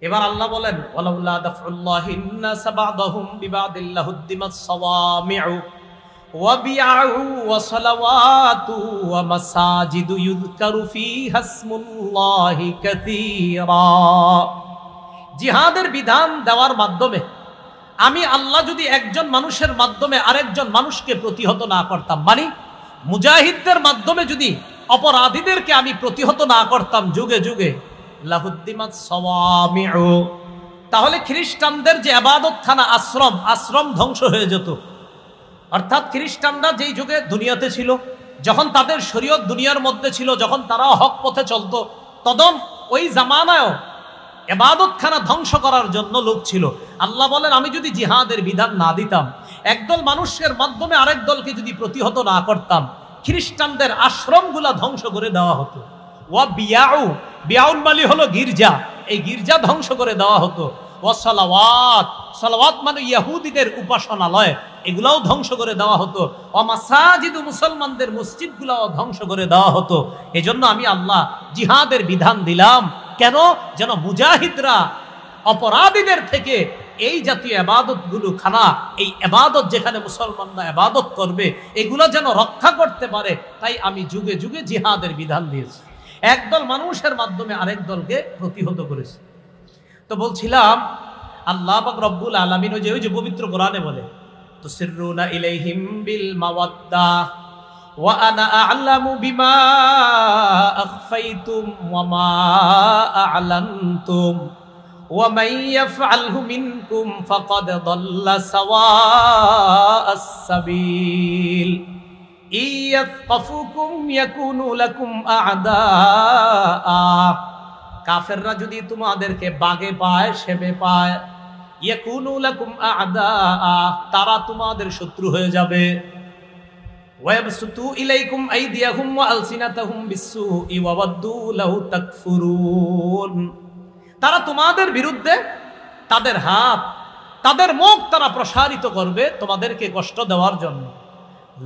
এবার আল্লাহ বলেন ওয়ালাউলা দাফউল্লাহিন নাস বা'দাহুম বিবা'দিল লাহুদ্দিমাস সাওয়ামি'ু ওয়া বি'উ ওয়া সালাওয়াতু ওয়া মাসাজিদু ইউযকারু ফীহা ইসমুল্লাহি কাসীরা। জিহাদের বিধান দেওয়ার মাধ্যমে আমি আল্লাহ যদি একজন মানুষের মাধ্যমে আরেকজন মানুষকে প্রতিহত না করতাম, মানে মুজাহিদদের মাধ্যমে যদি অপরাধীদেরকে আমি প্রতিহত না করতাম যুগে যুগে, লাহুদ্দিমাত সাওয়ামি'ু, তাহলে খ্রিস্টানদের যে ইবাদতখানা আশ্রম ধ্বংস হয়ে যেত। অর্থাৎ খ্রিস্টানরা যেই যুগে দুনিয়াতে ছিল, যখন তাদের শরীয়ত দুনিয়ার মধ্যে ছিল, যখন তারা হক পথে চলতো, তখন ওই জামানায়ও ইবাদতখানা ধ্বংস করার জন্য লোক ছিল। আল্লাহ বলেন আমি যদি জিহাদের বিধান না দিতাম, একদল মানুষের মাধ্যমে আরেক দলকে যদি প্রতিহত না করতাম, খ্রিস্টানদের আশ্রমগুলা ধ্বংস করে দেওয়া হতো। ওয়া বিয়াউ, বিয়াউল মালি হলো গির্জা, এই গির্জা ধ্বংস করে দেওয়া হতো। ওয়া সালাওয়াত, সালাওয়াত মানে ইহুদিদের উপাসনালয়, এগুলাও ধ্বংস করে দেওয়া হতো। ওয়া মাসাজিদু, মুসলমানদের মসজিদগুলাও ধ্বংস করে দেওয়া হতো। এজন্য আমি আল্লাহ জিহাদের বিধান দিলাম। কেন? যেন মুজাহিদরা অপরাধীদের থেকে এই জাতীয় ইবাদতগুলো খানা, এই ইবাদত যেখানে মুসলমানরা ইবাদত করবে, এগুলো যেন রক্ষা করতে পারে। তাই আমি যুগে যুগে জিহাদের বিধান দিয়েছি, একদল মানুষের মাধ্যমে আরেক দলকে প্রতিহত করেছি। তো বলছিলাম আল্লাহ পাক রব্বুল আলামিন ওই যে পবিত্র কোরআনে বলে তুসিরুনা ইলাইহিম বিল মাওয়াদ্দা ওয়া আনা আ'লামু বিমা আখফাইতুম ওয়া মা আ'লানতুম ওয়া মান ইয়াফআলহু মিনকুম ফাকাদ দাল্লা সাওয়াআস সাবিল ইয়াফকাফুকুম ইয়াকুনু লাকুম আ'দাআ। কাফেররা যদি তোমাদেরকে বাগে পায়, সেবে পায়, ইয়াকুনু লাকুম আ'দাআ, তারা তোমাদের শত্রু হয়ে যাবে। ওয়াবসুতু ইলাইকুম আইদিয়াহুম ওয়া আলসিনাতাহুম বিসসুই ওয়া ওয়াদ্দু লাউ তাকফুরুন। তারা তোমাদের বিরুদ্ধে তাদের হাত, তাদের মুখ তারা প্রসারিত করবে তোমাদেরকে কষ্ট দেওয়ার জন্য।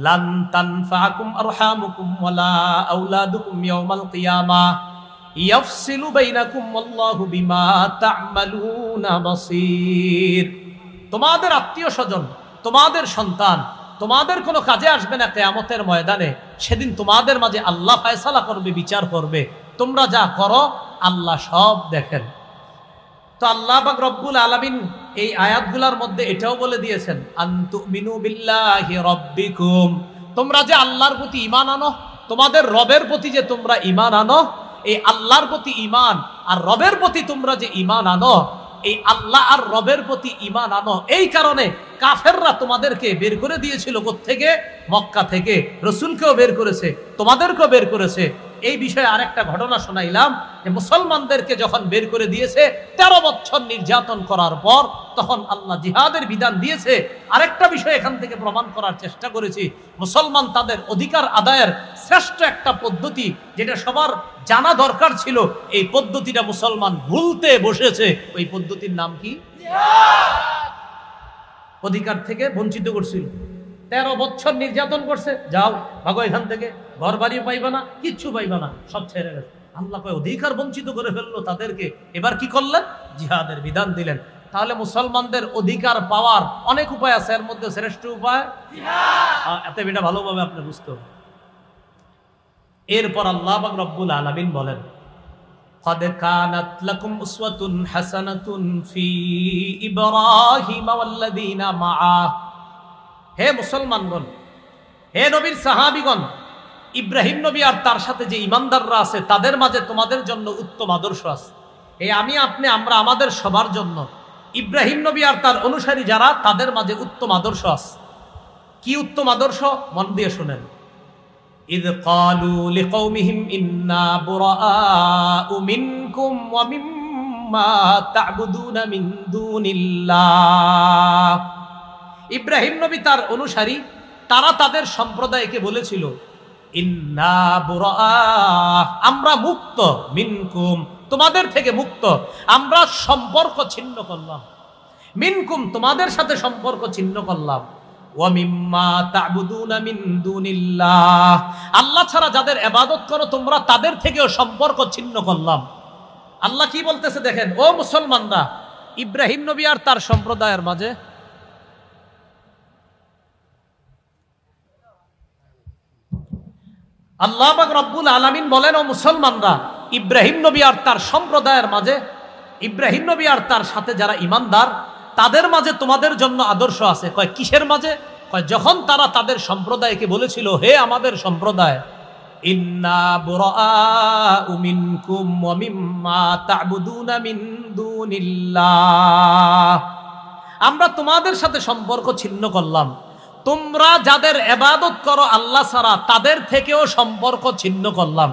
লান তানফাকুম আরহামুকুম ওয়ালা আওলাদুকুম ইয়াউমাল কিয়ামাহ ইয়াফসিলু বাইনাকুম আল্লাহু বিমা তা'মালুনা বাসীর। তোমাদের আত্মীয়-স্বজন, তোমাদের সন্তান তোমাদের কোনো কাজে আসবে না কিয়ামতের ময়দানে। সেদিন তোমাদের মাঝে আল্লাহ ফয়সালা করবে, বিচার করবে। তোমরা যা করো আল্লাহ সব দেখেন। তো আল্লাহ পাক রব্বুল আলামিন এই আয়াতগুলোর মধ্যে এটাও বলে দিয়েছেন, আনতুমিনু বিল্লাহি রাব্বিকুম, তোমরা যে আল্লাহর প্রতি ঈমান আনো, তোমাদের রবের প্রতি যে তোমরা ঈমান আনো, এই আল্লাহর প্রতি ঈমান আর রবের প্রতি তোমরা যে ঈমান আনো, এই আল্লাহ আর রবের প্রতি ঈমান আনো, এই কারণে কাফেররা তোমাদেরকে বের করে দিয়েছিল কোত্থেকে? মক্কা থেকে। রাসূলকেও বের করেছে, তোমাদেরকেও বের করেছে। এই বিষয়ে আরেকটা ঘটনা শোনাইলাম যে মুসলমানদেরকে যখন বের করে দিয়েছে 13 বছর নির্যাতন করার পর, তখন আল্লাহ জিহাদের বিধান দিয়েছে। আরেকটা বিষয় এখান থেকে প্রমাণ করার চেষ্টা করেছি, মুসলমান তাদের অধিকার আদায়ের শ্রেষ্ঠ একটা পদ্ধতি যেটা সবার জানা দরকার ছিল, এই পদ্ধতিটা মুসলমান ভুলতে বসেছে। ওই পদ্ধতির নাম কি? অধিকার থেকে বঞ্চিত করছিল। 13 বছর নির্যাতন করছে, যাও ভাগো এখান থেকে, ঘর বাড়িও পাইবা না, কিচ্ছু পাইবা না, সব ছেড়ে গেছে। আল্লাহ কয় অধিকার বঞ্চিত করে ফেললো তাদেরকে। এবার কি করলেন? জিহাদের বিধান দিলেন। তাহলে মুসলমানদের অধিকার পাওয়ার অনেক উপায় আছে, এর মধ্যে শ্রেষ্ঠ উপায় জিহাদ। এত এটা ভালোভাবে আপনি বুঝতে হবে। এরপর আল্লাহ পাক রব্বুল আলামিন বলেন, قد كانت لكم أسوة حسنة في إبراهيم والذين معه। হে মুসলমানগণ, হে নবীর সাহাবীগণ, ইব্রাহিম নবী আর তার সাথে যে ঈমানদাররা আছে তাদের মাঝে তোমাদের জন্য উত্তম আদর্শ আছে। এই আমি আপনি আমরা আমাদের সবার জন্য ইব্রাহিম নবী আর তার অনুসারী যারা, তাদের মাঝে উত্তম আদর্শ আছে। কি উত্তম আদর্শ? মন দিয়ে শুনেন। إذ قالوا لقومهم إنا براء منكم ومما تعبدون من دون الله। ইব্রাহিম নবী তার অনুসারী তারা তাদের সম্প্রদায়কে বলেছিল, ইন্না বুরাআ, আমরা মুক্ত, মিনকুম, তোমাদের থেকে মুক্ত, আমরা সম্পর্ক ছিন্ন করলাম, মিনকুম, তোমাদের সাথে সম্পর্ক ছিন্ন করলাম, ওয়া মিম্মা তা'বুদুনা মিন দুনিল্লাহ, আল্লাহ ছাড়া যাদের ইবাদত করো তোমরা তাদের থেকেও সম্পর্ক ছিন্ন করলাম। আল্লাহ কি বলতেছে দেখেন, ও মুসলমানরা, ইব্রাহিম নবী আর তার সম্প্রদায়ের মাঝে আল্লাহ পাক রব্বুল আলামিন বলেন, ও মুসলমানরা, ইব্রাহিম নবী আর তার সম্প্রদায়ের মাঝে, ইব্রাহিম নবী আর তার সাথে যারা ঈমানদার তাদের মাঝে তোমাদের জন্য আদর্শ আছে। কয় কিসের মাঝে? কয় যখন তারা তাদের সম্প্রদায়কে বলেছিল, হে আমাদের সম্প্রদায়, ইন্না বুরাআউ মিনকুম ওয়া মিম্মা তা'বুদুনা মিন দুনিল্লাহ, আমরা তোমাদের সাথে সম্পর্ক ছিন্ন করলাম, তোমরা যাদের ইবাদত করো আল্লাহ ছাড়া তাদের থেকেও সম্পর্ক ছিন্ন করলাম।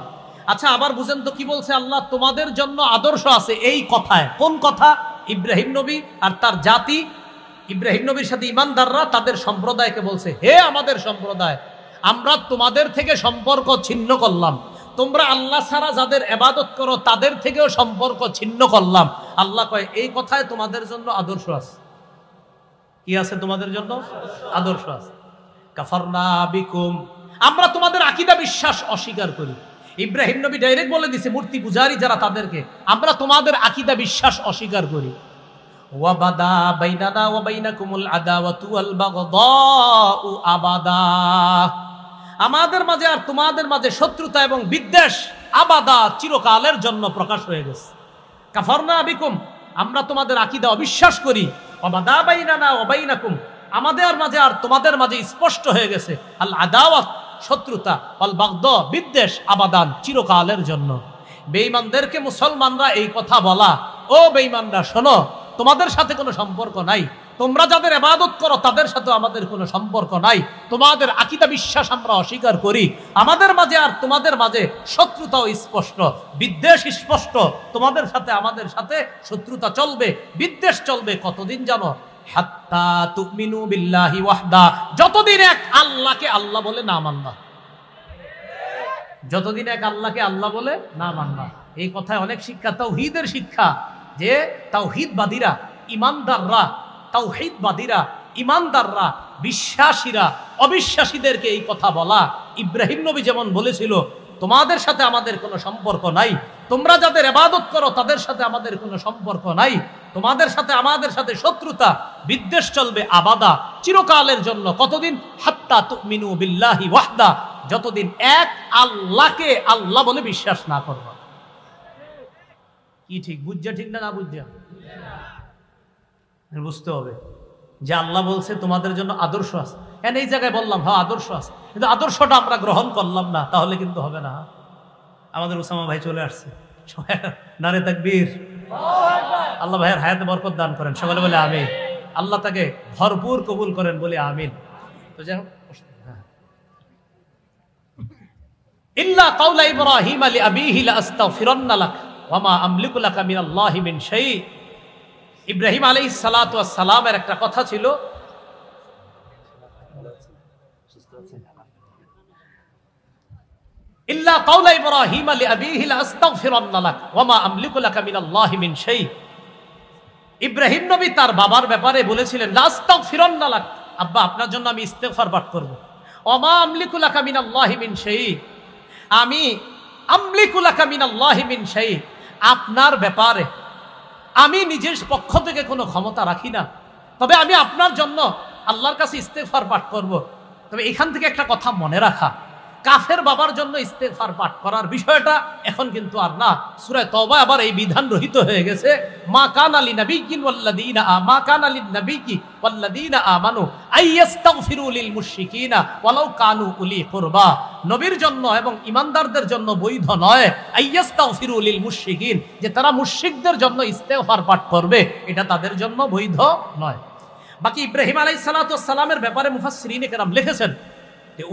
আচ্ছা, আবার বুঝেন তো কি বলছে আল্লাহ? তোমাদের জন্য আদর্শ আছে। এই কথায় কোন কথা? ইব্রাহিম নবী আর তার জাতি, ইব্রাহিম নবীর সাথে ঈমানদাররা তাদের সম্প্রদায়কে বলছে, হে আমাদের সম্প্রদায়, আমরা তোমাদের থেকে সম্পর্ক ছিন্ন করলাম, তোমরা আল্লাহ ছাড়া যাদের ইবাদত করো তাদের থেকেও সম্পর্ক ছিন্ন করলাম। আল্লাহ কয় এই কথায় তোমাদের জন্য আদর্শ আছে। কি আছে তোমাদের জন্য? আদর্শ আছে। কাফারনা বিকুম, আমরা তোমাদের আকীদা বিশ্বাস অস্বীকার করি। ইব্রাহিম নবী ডাইরেক্ট বলে দিছে মূর্তি পূজারী যারা তাদেরকে, আমরা তোমাদের আকীদা বিশ্বাস অস্বীকার করি। ওয়া বাদা বাইনানা ওয়া বাইনাকুমুল আদাওয়াতু ওয়াল বাগদাউ আবাদা, আমাদের মাঝে আর তোমাদের মাঝে শত্রুতা এবং বিদ্বেষ আবাদা, চিরকালের জন্য প্রকাশ হয়ে গেছে। কাফারনা বিকুম, আমরা তোমাদের আকীদা অবিশ্বাস করি। ওয়া বাদা বাইনানা ওয়া বাইনাকুম, আমাদের মাঝে আর তোমাদের মাঝে স্পষ্ট হয়ে গেছে আল আদাওয়াত, শত্রুতা, আল বাগদা, বিদ্বেষ, আবাদান, চিরকালের জন্য। বেঈমানদেরকে মুসলমানরা এই কথা বলা, ও বেঈমানরা শোনো, তোমাদের সাথে কোনো সম্পর্ক নাই, তোমরা যাদের ইবাদত করো তাদের সাথে আমাদের কোনো সম্পর্ক নাই, তোমাদের আকীদা বিশ্বাস আমরা অস্বীকার করি, আমাদের মাঝে আর তোমাদের মাঝে শত্রুতাও স্পষ্ট, বিদ্বেষ স্পষ্ট, তোমাদের সাথে আমাদের সাথে শত্রুতা চলবে, বিদ্বেষ চলবে। কতদিন জানো? হাত্তা তুমিনু বিল্লাহি ওয়াহদা, যতদিন এক আল্লাহকে আল্লাহ বলে না মানবা, যতদিন এক আল্লাহকে আল্লাহ বলে না মানবা। এই কথায় অনেক শিক্ষা, তাওহীদের শিক্ষা, যে তাওহীদবাদীরা, ইমানদাররা, তাওহীদবাদীরা, ইমানদাররা, বিশ্বাসীরা অবিশ্বাসীদেরকে এই কথা বলা। ইব্রাহিম নবী যেমন বলেছিল, তোমাদের সাথে আমাদের কোনো সম্পর্ক নাই, তোমরা যাদের ইবাদত করো তাদের সাথে আমাদের কোনো সম্পর্ক নাই, তোমাদের সাথে আমাদের সাথে শত্রুতা বিদ্বেষ চলবে আবাদা, চিরকালের জন্য। কতদিন? হাত্তা তুমিনু বিল্লাহি ওয়াহদা, যতদিন এক আল্লাহকে আল্লাহ বলে বিশ্বাস না করবা। কি ঠিক বুঝছা? ঠিক না? না বুঝছা? বুঝতে হবে যে আল্লাহ বলছে তোমাদের জন্য আদর্শ আছে। এই জায়গায় বললাম হ্যাঁ আদর্শ আছে, কিন্তু আদর্শটা আমরা গ্রহণ করলাম না, তাহলে কিন্তু হবে না। আমাদের ওসামা ভাই চলে আসছে, নারে তাকবীর। আল্লাহ ভাইয়ের হায়াতে বরকত দান করেন, সকলে বলে আমিন। আল্লাহ তাকে ভরপুর কবুল করেন, বলে আমিন। তো যাই হোক, ইল্লা কাউলা ইব্রাহিম লি আবিহি লা আস্তাগফিরান্না লাক ওয়া মা আমলিকু লাকা মিনাল্লাহি মিন শাই। ইব্রাহিম আলাইহিস সালাতু ওয়াস সালামের একটা কথা ছিল, ইল্লা কাউলা ইব্রাহিম লি আবিহি লা আস্তাগফিরান্না লাক ওয়া মা আমলিকু লাকা মিনাল্লাহি মিন শাই। ইব্রাহিম নবী তার বাবার ব্যাপারে বলেছিলেন, লা আস্তাগফিরান্না লাক, আব্বা আপনার জন্য আমি ইস্তেগফার পাঠ করব। ওয়া মা আমলিকু লাকা মিনাল্লাহি মিন শাই, আমি আমলিকু লাকা মিনাল্লাহি মিন শাই, আপনার ব্যাপারে আমি নিজের পক্ষ থেকে কোনো ক্ষমতা রাখি না, তবে আমি আপনার জন্য আল্লাহর কাছে ইস্তেগফার পাঠ করব। তবে এখান থেকে একটা কথা মনে রাখা, কাফের বাবার জন্য ইস্তেগফার পাঠ করার বিষয়টা এখন কিন্তু আর না। সূরা তওবা আবার এই বিধান রহিত হয়ে গেছে, মা কানা লিনাবিয়্যিন ওয়াল্লাযীনা মা কানা লিন্নাবিয়্যি ওয়াল্লাযীনা আমানু আইয়াস্তাগফিরু লিল মুশরিকিনা ওয়ালাউ কানু উলি কুরবা। নবীর জন্য এবং ঈমানদারদের জন্য বৈধ নয় আইয়াস্তাগফিরু লিল মুশরিকিন, যে তারা মুশরিকদের জন্য ইস্তেগফার পাঠ করবে, এটা তাদের জন্য বৈধ নয়। বাকি ইব্রাহিম আলাইহিস সালাতু ওয়াস সালামের ব্যাপারে মুফাসসিরিনে কেরাম লিখেছেন,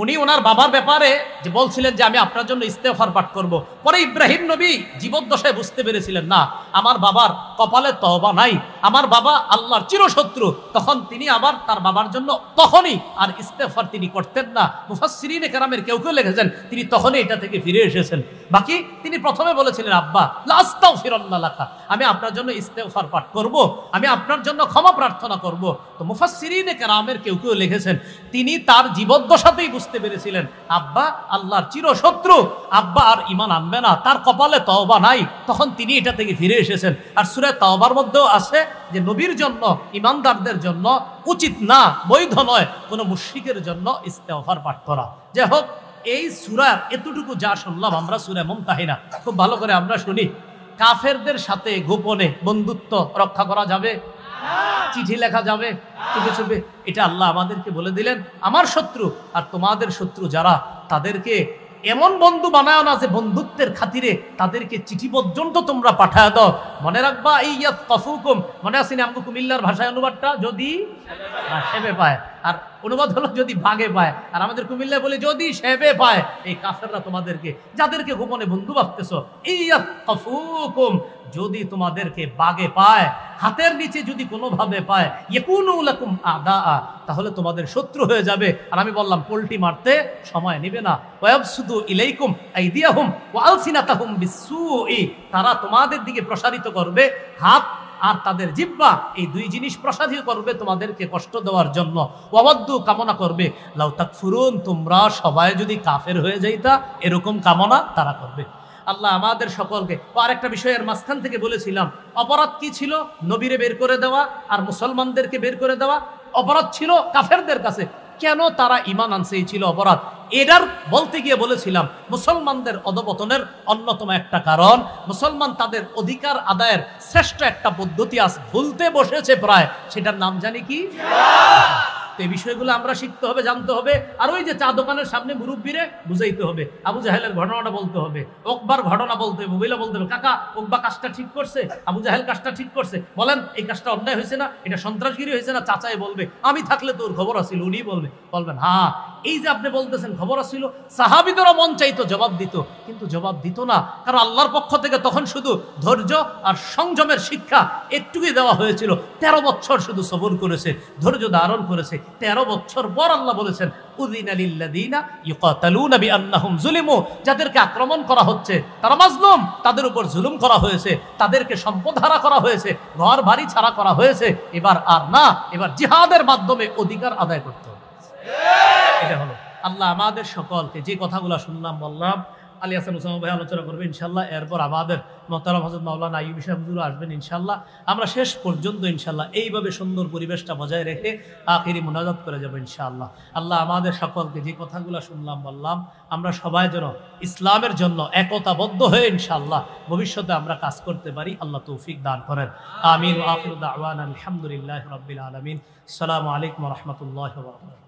উনি ওনার বাবার ব্যাপারে যে বলছিলেন যে আমি আপনার জন্য ইস্তেগফার পাঠ করব, পরে ইব্রাহিম নবী জীবদ্দশায় বুঝতে পেরেছিলেন না আমার বাবার কপালে তওবা নাই, আমার বাবা আল্লাহর চিরশত্রু, তখন তিনি আবার তার বাবার জন্য তখনই আর ইস্তেগফার তিনি করতেন না। মুফাসসিরিনে কেরামের কেউ কেউ লিখেছেন তিনি তখনই এটা থেকে ফিরে এসেছেন। বাকি তিনি প্রথমে বলেছিলেন, আব্বা লা আস্তাগফিরান্না লাকা, আমি আপনার জন্য ইস্তেগফার পাঠ করব, আমি আপনার জন্য ক্ষমা প্রার্থনা করব। তো মুফাসসিরিনে কেরামের কেউ কেউ লিখেছেন তিনি তার জীবদ্দশাতেই বুঝতে পেরেছিলেন আব্বা আল্লাহর চিরশত্রু, আব্বা আর ঈমান আনবে না, তার কপালে তওবা নাই, তখন তিনি এটা থেকে ফিরে এসেছেন। আর সূরা তাওবার মধ্যেও আছে যে নবীর জন্য, ঈমানদারদের জন্য উচিত না, বৈধ নয় কোনো মুশরিকের জন্য ইস্তেগফার পাঠ করা। যাই হোক, এই সূরার এতটুকু যা শুনলাম আমরা সূরা মুমতাহিনা, খুব ভালো করে আমরা শুনি। কাফেরদের সাথে গোপনে বন্ধুত্ব রক্ষা করা যাবে? চিঠি লেখা যাবে চুপে চুপে? এটা আল্লাহ আমাদেরকে বলে দিলেন, আমার শত্রু আর তোমাদের শত্রু যারা, তাদেরকে এমন বন্ধু বানায় না যে বন্ধুত্বের খাতিরে তাদেরকে চিঠি পর্যন্ত তোমরা পাঠায় দাও। মনে রাখবা, ইয়াত কফুকুম, মনে আছে না আমগো কুমিল্লার ভাষায় অনুবাদটা, যদি সেবে পায়, আর অনুবাদ হলো যদি ভাগে পায়, আর আমাদের কুমিল্লায় বলে যদি সেবে পায়। এই কাফেররা তোমাদেরকে, যাদেরকে গোপনে বন্ধু ভাবতেছো, ইয়াত কফুকুম, যদি তোমাদেরকে বাগে পায়, হাতের নিচে যদি কোনোভাবে পায়, ইয়াকুনু লাকুম আদা, তাহলে তোমাদের শত্রু হয়ে যাবে। আর আমি বললাম পোল্টি মারতে সময় নেবে না। ওয়াবসুদু ইলাইকুম আইদিয়াহুম ওয়া আলসিনাতাহুম বিসসুই, তারা তোমাদের দিকে প্রসারিত করবে হাত আর তাদের জিহ্বা, এই দুই জিনিস প্রসারিত করবে তোমাদেরকে কষ্ট দেওয়ার জন্য। ওয়াওয়াদ্দু, কামনা করবে, লাউ তাকফুরুন, তোমরা সবাই যদি কাফের হয়ে যাইতা, এরকম কামনা তারা করবে। আল্লাহ আমাদের সকলকে। আর একটা বিষয়ের মাঝখান থেকে বলেছিলাম, অপরাধ কি ছিল? নবীরে বের করে দেওয়া আর মুসলমানদেরকে বের করে দেওয়া অপরাধ ছিল কাফেরদের কাছে। কেন তারা ঈমান আনছে, এই ছিল অপরাধ। এটার বলতে গিয়ে বলেছিলাম মুসলমানদের অধপতনের অন্যতম একটা কারণ, মুসলমান তাদের অধিকার আদায়ের শ্রেষ্ঠ একটা পদ্ধতি আজ ভুলতে বসেছে প্রায়, সেটার নাম জানি কি? তো এই বিষয়গুলো আমরা শিখতে হবে, জানতে হবে। আর ওই যে চা দোকানের সামনে মুরব্বীরে বুঝাইতে হবে, আবু জাহেলের ঘটনাটা বলতে হবে, ওকবার ঘটনা বলতে হবে, বইলা বলতে হবে, কাকা ওকবা কাজটা ঠিক করছে, আবু জাহেল কাজটা ঠিক করছে, বলেন এই কাজটা অন্যায় হয়েছে না, এটা সন্ত্রাসগিরি হয়েছে না? চাচাই বলবে, আমি থাকলে তোর খবর আছিল, উনি বলবেন হ্যাঁ, এই যে আপনি বলতেছেন খবর ছিল, সাহাবীদেরও মন চাইতো জবাব দিত, কিন্তু জবাব দিত না, কারণ আল্লাহর পক্ষ থেকে তখন শুধু ধৈর্য আর সংযমের শিক্ষা একটুকুই দেওয়া হয়েছিল। 13 বছর শুধু সবর করেছে, ধৈর্য ধারণ করেছে। 13 বছর পর আল্লাহ বলেছেন উযিনা লিল্লাযিনা ইউকাতালুনা বিআন্নাহুম যুলিমু, যাদেরকে আক্রমণ করা হচ্ছে তারা মাজলুম, তাদের উপর জুলুম করা হয়েছে, তাদেরকে সম্পদ হারা করা হয়েছে, ঘর বাড়ি ছাড়া করা হয়েছে। এবার আর না, এবার জিহাদের মাধ্যমে অধিকার আদায় করতে হবে। এটা হলো। আল্লাহ আমাদের সকলকে যে কথাগুলো শুনলাম বললাম, আলী হাসান ওসামা ভাই আলোচনা করবে ইনশাল্লাহ, এরপর আমাদের মোহতারাম হযরত মাওলানা আইয়ুবী সাহেব হুজুর আসবেন ইনশাল্লাহ। আমরা শেষ পর্যন্ত ইনশাল্লাহ এইভাবে সুন্দর পরিবেশটা বজায় রেখে আখিরি মুনাজাত করে যাব ইনশাআল্লাহ। আল্লাহ আমাদের সকলকে যে কথাগুলো শুনলাম বললাম, আমরা সবাই যেন ইসলামের জন্য একতাবদ্ধ হয়ে ইনশাআল্লাহ ভবিষ্যতে আমরা কাজ করতে পারি, আল্লাহ তৌফিক দান করেন। আমিন। ওয়া আখিরু দাওয়ানা আলহামদুলিল্লাহি রাব্বিল আলামিন। আসসালামু আলাইকুম ওয়া রাহমাতুল্লাহি ওয়া বারাকাতুহু।